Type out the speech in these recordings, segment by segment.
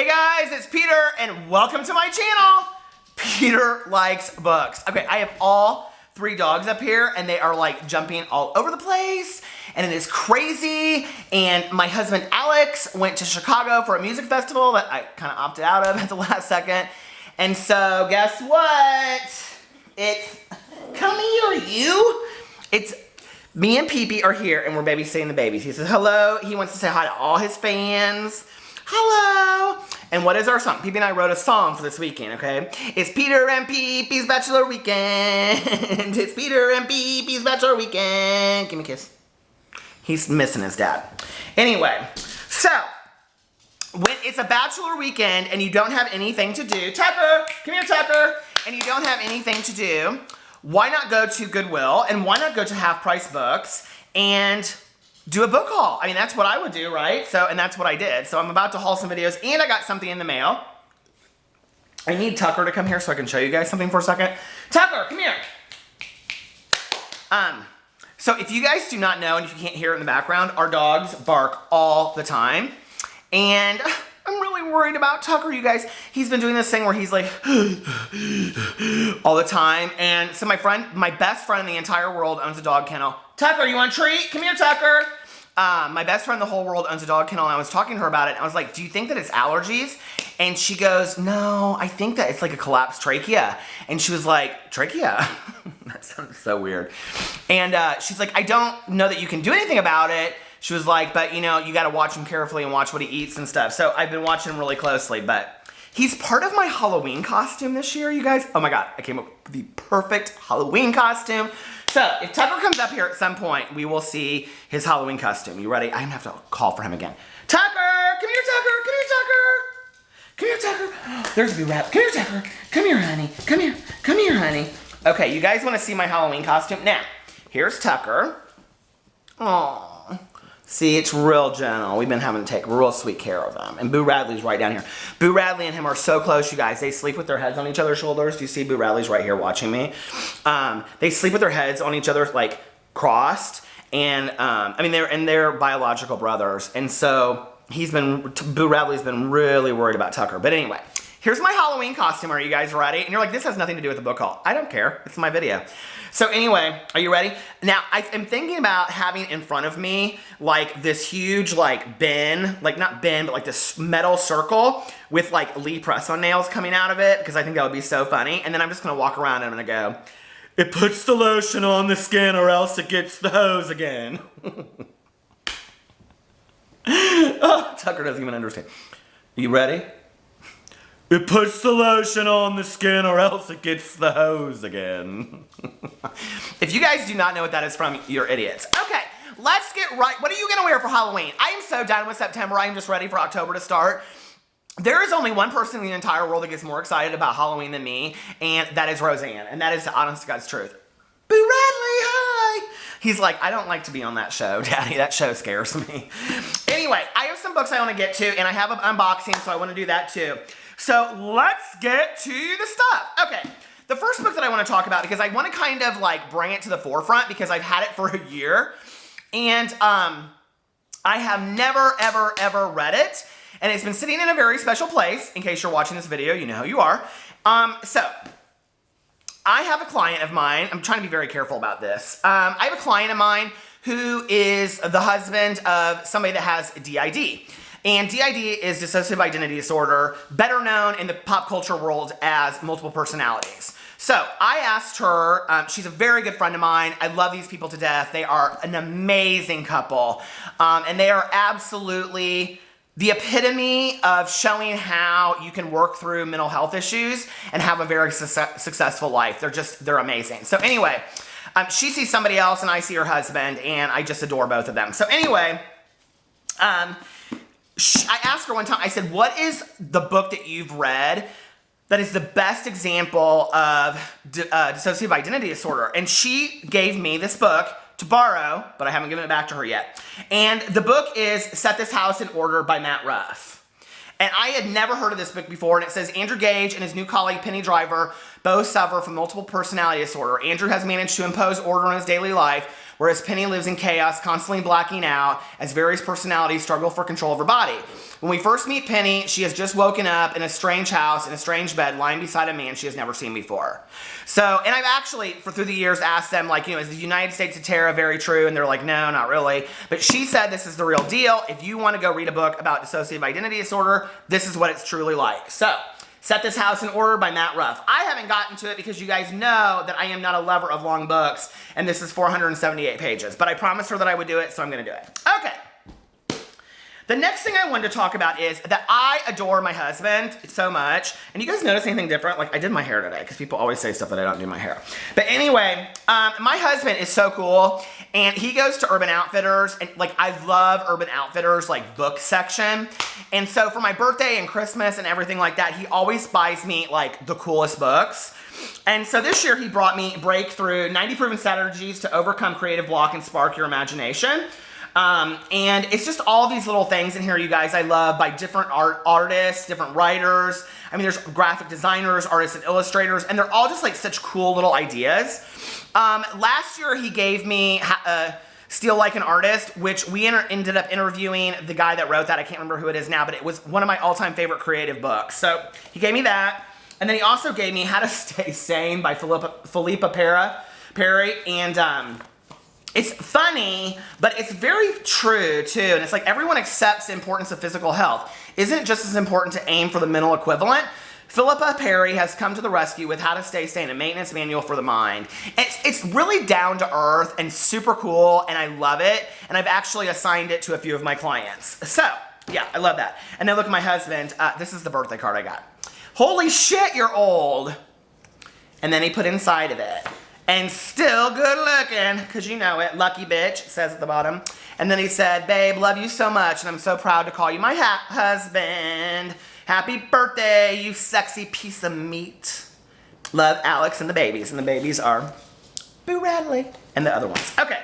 Hey guys, it's Peter and welcome to my channel. Peter Likes Books. Okay, I have all three dogs up here and they are like jumping all over the place and it is crazy. And my husband Alex went to Chicago for a music festival that I kind of opted out of at the last second. And so guess what? It's, come here you. It's me and Pee-Pee are here and we're babysitting the babies. He says hello. He wants to say hi to all his fans. Hello. And what is our song? Pee-Pee and I wrote a song for this weekend, okay? It's Peter and Pee-Pee's Bachelor Weekend. It's Peter and Pee-Pee's Bachelor Weekend. Give me a kiss. He's missing his dad. Anyway, so when it's a bachelor weekend and you don't have anything to do, Tucker, come here, Tucker, and you don't have anything to do, why not go to Goodwill and why not go to Half Price Books and do a book haul? I mean, that's what I would do, right? So, and that's what I did. So I'm about to haul some videos and I got something in the mail. I need Tucker to come here so I can show you guys something for a second. Tucker, come here. So if you guys do not know, and if you can't hear it in the background, our dogs bark all the time. And I'm really worried about Tucker, you guys. He's been doing this thing where he's like, all the time. And so my best friend in the entire world owns a dog kennel. Tucker, you want a treat? Come here, Tucker. My best friend in the whole world owns a dog kennel, and I was talking to her about it, and I was like, do you think that it's allergies? And she goes, no, I think that it's like a collapsed trachea. And she was like, trachea? That sounds so weird. And she's like, I don't know that you can do anything about it. She was like, but you know, you gotta watch him carefully and watch what he eats and stuff. So I've been watching him really closely, but he's part of my Halloween costume this year, you guys. Oh my God, I came up with the perfect Halloween costume. So if Tucker comes up here at some point, we will see his Halloween costume. You ready? I'm gonna have to call for him again. Tucker, come here, Tucker, come here, Tucker. Come here, Tucker. There's a bee rat. Come here, Tucker. Come here, honey. Come here, honey. Okay, you guys wanna see my Halloween costume? Now, here's Tucker. Aww. See, it's real gentle. We've been having to take real sweet care of them. And Boo Radley's right down here. Boo Radley and him are so close, you guys. They sleep with their heads on each other's shoulders. Do you see Boo Radley's right here watching me? They sleep with their heads on each other, like, crossed. And, I mean, they're biological brothers. And so, Boo Radley's been really worried about Tucker. But anyway, here's my Halloween costume. Are you guys ready? And you're like, this has nothing to do with the book haul. I don't care. It's my video. So anyway, are you ready? Now, I am thinking about having in front of me, like, this huge, like, bin, like, not bin, but, like, this metal circle with, like, Lee press-on nails coming out of it, because I think that would be so funny. And then I'm just going to walk around and I'm going to go, it puts the lotion on the skin or else it gets the hose again. Oh, Tucker doesn't even understand. Are you ready? It puts the lotion on the skin or else it gets the hose again. If you guys do not know what that is from, you're idiots. Okay, let's get right. What are you gonna wear for Halloween? I am so done with September. I am just ready for October to start. There is only one person in the entire world that gets more excited about Halloween than me, and that is Roseanne, and that is the honest to God's truth. Boo Radley, hi! He's like, I don't like to be on that show, Daddy. That show scares me. Anyway, I have some books I want to get to, and I have an unboxing, so I want to do that too. So let's get to the stuff. Okay, the first book that I want to talk about, because I want to kind of like bring it to the forefront because I've had it for a year, and I have never, ever, ever read it, and it's been sitting in a very special place. In case you're watching this video, you know who you are. So I have a client of mine. I'm trying to be very careful about this. I have a client of mine who is the husband of somebody that has DID. And DID is dissociative identity disorder, better known in the pop culture world as multiple personalities. So I asked her, she's a very good friend of mine. I love these people to death. They are an amazing couple. And they are absolutely the epitome of showing how you can work through mental health issues and have a very successful life. They're amazing. So anyway, she sees somebody else and I see her husband, and I just adore both of them. So anyway, I asked her one time, I said, what is the book that you've read that is the best example of dissociative identity disorder? And she gave me this book to borrow, but I haven't given it back to her yet. And the book is Set This House in Order by Matt Ruff. And I had never heard of this book before, and it says Andrew Gage and his new colleague Penny Driver both suffer from multiple personality disorder. Andrew has managed to impose order in his daily life, whereas Penny lives in chaos, constantly blacking out as various personalities struggle for control of her body. When we first meet Penny, she has just woken up in a strange house, in a strange bed, lying beside a man she has never seen before. So, and I've actually, through the years, asked them, like, is the United States of Terror very true? And they're like, no, not really. But she said this is the real deal. If you want to go read a book about dissociative identity disorder, this is what it's truly like. So, Set This House in Order by Matt Ruff. I haven't gotten to it because you guys know that I am not a lover of long books, and this is 478 pages. But I promised her that I would do it, so I'm going to do it. Okay. The next thing I wanted to talk about is that I adore my husband so much. And you guys notice anything different? Like, I did my hair today, because people always say stuff that I don't do my hair. But anyway, my husband is so cool, and he goes to Urban Outfitters, and like, I love Urban Outfitters, like, book section. And so for my birthday and Christmas and everything like that, he always buys me, like, the coolest books. And so this year he brought me Breakthrough, 90 Proven Strategies to Overcome Creative Block and Spark Your Imagination. And it's just all these little things in here, you guys, I love, by different artists, different writers. I mean, there's graphic designers, artists, and illustrators, and they're all just like such cool little ideas. Last year he gave me Steal Like an Artist, which we ended up interviewing the guy that wrote that. I can't remember who it is now, but it was one of my all-time favorite creative books. So he gave me that. And then he also gave me How to Stay Sane by Philippa Perry. And it's funny, but it's very true too. And it's like everyone accepts the importance of physical health. Isn't it just as important to aim for the mental equivalent? Philippa Perry has come to the rescue with How to Stay Sane, a maintenance manual for the mind. It's really down to earth and super cool, and I love it. And I've actually assigned it to a few of my clients. So, yeah, I love that. And then look at my husband. This is the birthday card I got. Holy shit, you're old. And then he put inside of it. And still good looking, because you know it. Lucky bitch, it says at the bottom. And then he said, babe, love you so much, and I'm so proud to call you my husband. Happy birthday, you sexy piece of meat. Love, Alex and the babies. And the babies are Boo Radley and the other ones. Okay.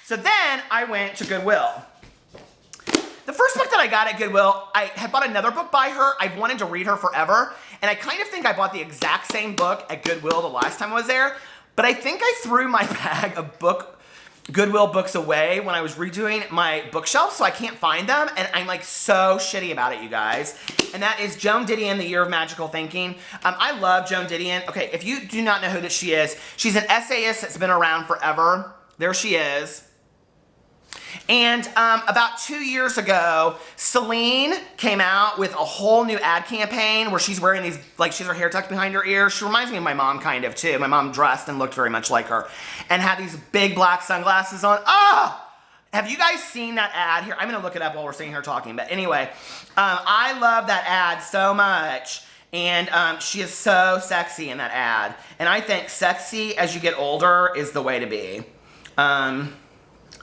So then I went to Goodwill. The first book that I got at Goodwill, I had bought another book by her. I've wanted to read her forever. And I kind of think I bought the exact same book at Goodwill the last time I was there. But I think I threw my bag of Goodwill books away when I was redoing my bookshelf, so I can't find them. And I'm like so shitty about it, you guys. And that is Joan Didion, The Year of Magical Thinking. I love Joan Didion. Okay, if you do not know who she is, she's an essayist that's been around forever. There she is. And about 2 years ago, Celine came out with a whole new ad campaign where she's wearing these, like, she has her hair tucked behind her ears. She reminds me of my mom kind of too. My mom dressed and looked very much like her and had these big black sunglasses on. Ah! Have you guys seen that ad? Here, I'm going to look it up while we're sitting here talking. But anyway, I love that ad so much. And she is so sexy in that ad. And I think sexy as you get older is the way to be.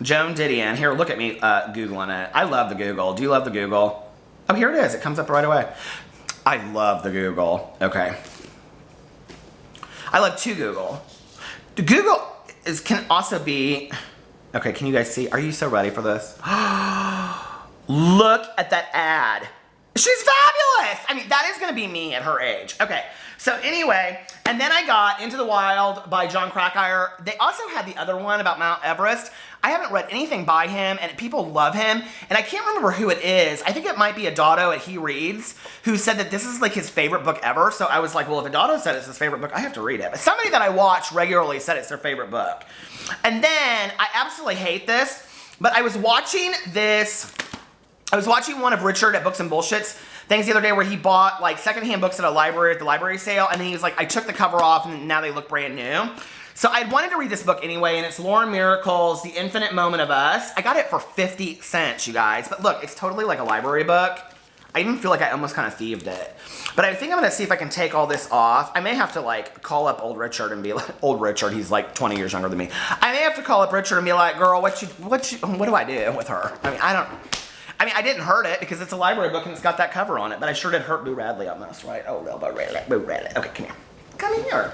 Joan Didion. Here, look at me Googling it. I love the Google. Do you love the Google? Oh, here it is. It comes up right away. I love the Google. Okay. I love to Google. The Google can also be... Okay, can you guys see? Are you so ready for this? Look at that ad. She's fabulous! I mean, that is going to be me at her age. Okay, so anyway, and then I got Into the Wild by John Krakauer. They also had the other one about Mount Everest. I haven't read anything by him, and people love him, and I can't remember who it is. I think it might be Adado at He Reads, who said that this is like his favorite book ever, so I was like, well, if Adado said it's his favorite book, I have to read it. But somebody that I watch regularly said it's their favorite book. And then, I absolutely hate this, but I was watching one of Richard at Books and Bullshits things the other day where he bought like secondhand books at the library sale, and then he was like, I took the cover off and now they look brand new. So I wanted to read this book anyway, and it's Lauren Miracle's The Infinite Moment of Us. I got it for 50 cents, you guys. But look, it's totally like a library book. I even feel like I almost kind of thieved it. But I think I'm going to see if I can take all this off. I may have to like call up old Richard and be like, old Richard, he's like 20 years younger than me. I may have to call up Richard and be like, girl, what do I do with her? I mean, I didn't hurt it because it's a library book and it's got that cover on it, but I sure did hurt Boo Radley almost, right? Oh, real Boo Radley. Okay, come here. Come here.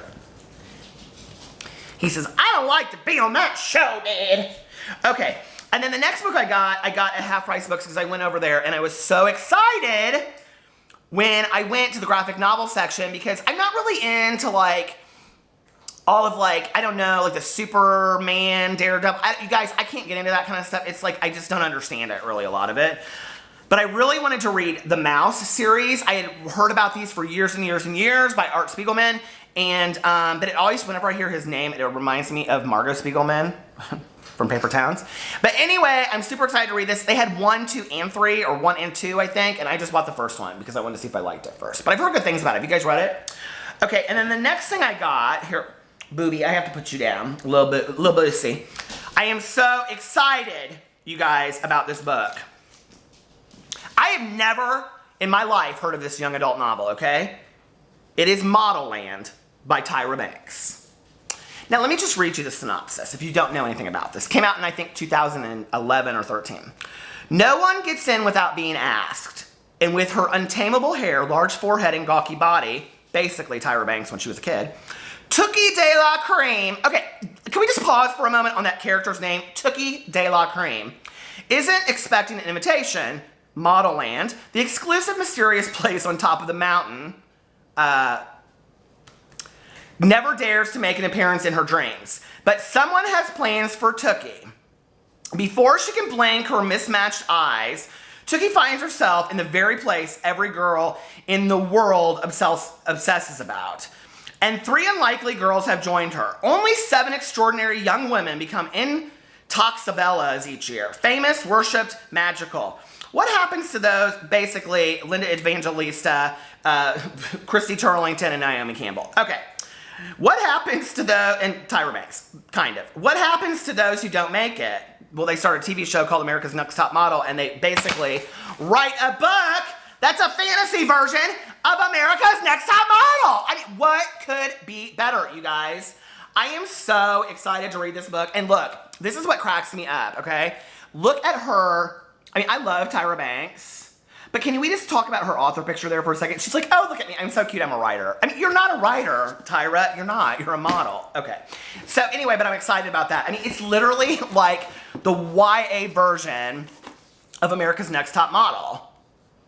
He says, I don't like to be on that show, Dad. Okay, and then the next book I got at Half Price Books because I went over there and I was so excited when I went to the graphic novel section because I'm not really into like all of like, I don't know, like the Superman, Daredevil. You guys, I can't get into that kind of stuff. It's like, I just don't understand it really, a lot of it. But I really wanted to read the Mouse series. I had heard about these for years and years and years by Art Spiegelman. And, but it always, whenever I hear his name, it reminds me of Margot Spiegelman from Paper Towns. But anyway, I'm super excited to read this. They had 1, 2, and 3, or 1 and 2, I think. And I just bought the first one because I wanted to see if I liked it first. But I've heard good things about it. Have you guys read it? Okay, and then the next thing I got, here, Booby, I have to put you down a little bit, see. I am so excited, you guys, about this book. I have never in my life heard of this young adult novel, okay? It is Model Land by Tyra Banks. Now, let me just read you the synopsis if you don't know anything about this. Came out in, I think, 2011 or 13. No one gets in without being asked. And with her untamable hair, large forehead, and gawky body, basically Tyra Banks when she was a kid, Tookie de la Cream. Okay, can we just pause for a moment on that character's name? Tookie de la Cream. Isn't expecting an invitation. Model Land, the exclusive mysterious place on top of the mountain, never dares to make an appearance in her dreams. But someone has plans for Tookie. Before she can blink her mismatched eyes, Tookie finds herself in the very place every girl in the world obsesses about. And 3 unlikely girls have joined her. Only 7 extraordinary young women become intoxabellas each year. Famous, worshipped, magical. What happens to those? Basically, Linda Evangelista, Christy Turlington, and Naomi Campbell. Okay. What happens to those, and Tyra Banks, kind of. What happens to those who don't make it? Well, they start a TV show called America's Next Top Model, and they basically write a book that's a fantasy version of America's Next Top Model. I mean, what could be better, you guys? I am so excited to read this book. And look, this is what cracks me up, okay? Look at her. I mean, I love Tyra Banks, but can we just talk about her author picture there for a second? She's like, oh, look at me. I'm so cute. I'm a writer. I mean, you're not a writer, Tyra. You're not. You're a model. Okay. So anyway, but I'm excited about that. I mean, it's literally like the YA version of America's Next Top Model.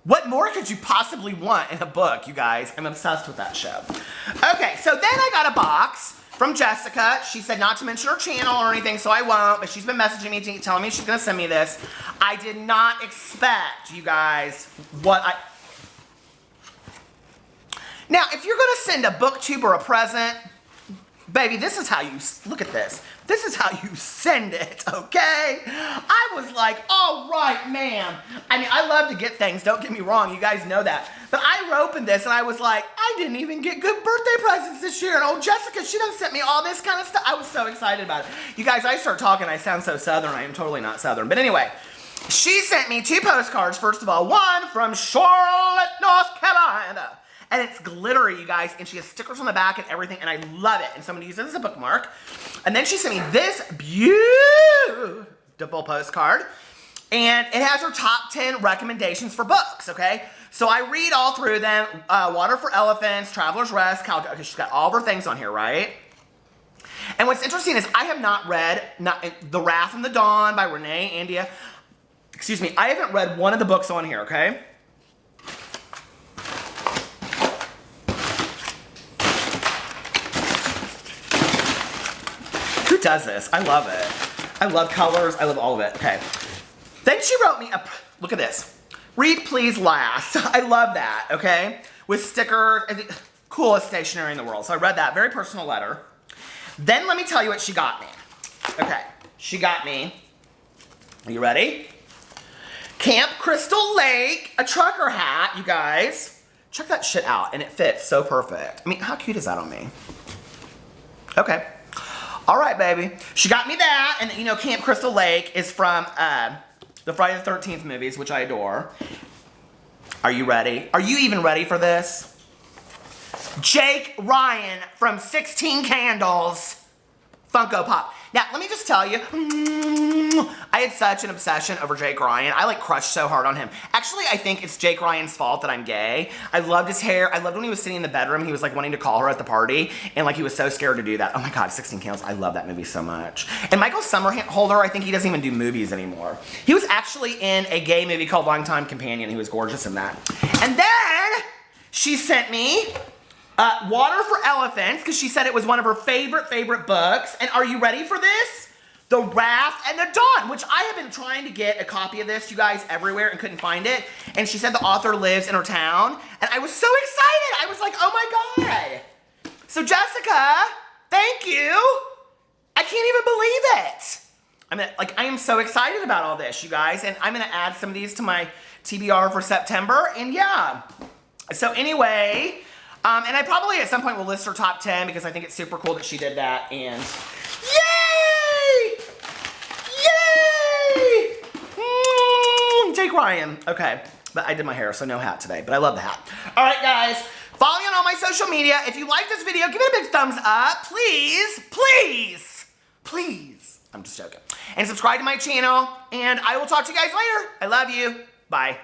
What more could you possibly want in a book, you guys? I'm obsessed with that show. Okay, so then I got a box from Jessica. She said not to mention her channel or anything, so I won't, but she's been messaging me, telling me she's gonna send me this. I did not expect, you guys, Now, if you're gonna send a booktuber a present, baby, this is how you, look at this. This is how you send it, okay? I was like, all right, ma'am. I mean, I love to get things, don't get me wrong, you guys know that. But I opened this and I was like, I didn't even get good birthday presents this year. And oh, Jessica, she done sent me all this kind of stuff. I was so excited about it. You guys, I start talking, I sound so Southern. I am totally not Southern. But anyway, she sent me 2 postcards. First of all, one from Charlotte, North Carolina. And it's glittery, you guys, and she has stickers on the back and everything, and I love it. And somebody uses it as a bookmark. And then she sent me this beautiful postcard, and it has her top 10 recommendations for books, okay? So I read all through them. Water for Elephants, Traveler's Rest, okay, she's got all of her things on here, right? And what's interesting is I have not read The Wrath and the Dawn by Renee Andia. Excuse me, I haven't read one of the books on here, okay? Who does this? I love it. I love colors. I love all of it. Okay. Then she wrote me look at this. Read please last. I love that, okay? With stickers, coolest stationery in the world. So I read that, very personal letter. Then let me tell you what she got me. Okay, she got me, are you ready? Camp Crystal Lake, a trucker hat, you guys. Check that shit out, and it fits so perfect. I mean, how cute is that on me? Okay. All right, baby. She got me that, and you know, Camp Crystal Lake is from the Friday the 13th movies, which I adore. Are you ready? Are you even ready for this? Jake Ryan from 16 Candles Funko Pop. Now, let me just tell you, I had such an obsession over Jake Ryan. I like crushed so hard on him. Actually, I think it's Jake Ryan's fault that I'm gay. I loved his hair. I loved when he was sitting in the bedroom. He was like wanting to call her at the party. And like he was so scared to do that. Oh my God, 16 Candles. I love that movie so much. And Michael Summerholder, I think he doesn't even do movies anymore. He was actually in a gay movie called Longtime Companion. He was gorgeous in that. And then she sent me Water for Elephants, because she said it was one of her favorite books. And are you ready for this? The Wrath and the Dawn, which I have been trying to get a copy of this, you guys, everywhere and couldn't find it. And she said the author lives in her town. And I was so excited. I was like, oh my God. So Jessica, thank you. I can't even believe it. I am so excited about all this, you guys. And I'm gonna add some of these to my TBR for September. And yeah. So anyway, and I probably at some point will list her top 10 because I think it's super cool that she did that. And yay! Yay! Jake Ryan. Okay, but I did my hair, so no hat today, but I love the hat. All right, guys, follow me on all my social media. If you like this video, give it a big thumbs up, please, please, please. I'm just joking. And subscribe to my channel, and I will talk to you guys later. I love you. Bye.